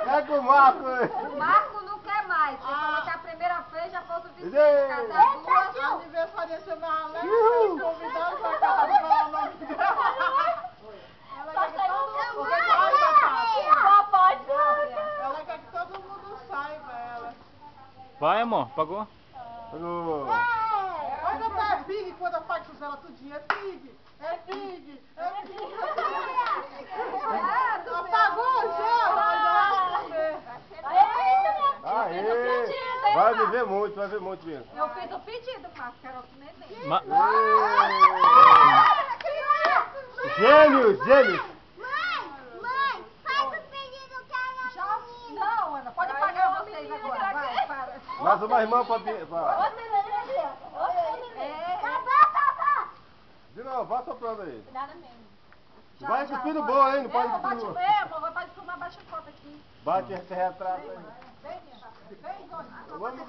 É com o Marco. O Marco não quer mais. Você falou que a primeira vez já foi o suficiente. Cada duas. Aniversário de Marlene, foi convidado pra casa de falar o nome dela. Ela quer que todo mundo saiba ela. Vai, amor, pagou? Mas não é Pig quando eu faço ela tudinho. É Pig, é Pig, é Pig. Apagou já. Aê! Vai viver muito mesmo. Eu fiz o pedido, Marco. Quero que nem tem. Gêmeos! Mãe, faz o pedido que ela Não, Ana, pode pagar vocês agora. Vai, para. Mais uma irmã pra... Tá De novo, vai soprando aí. Nada mesmo. Vai cuspindo bom, hein? Não pode Bate cuspir. mesmo, vai espumar, baixa a foto aqui. Bate esse retrato aí. Vem, Vamos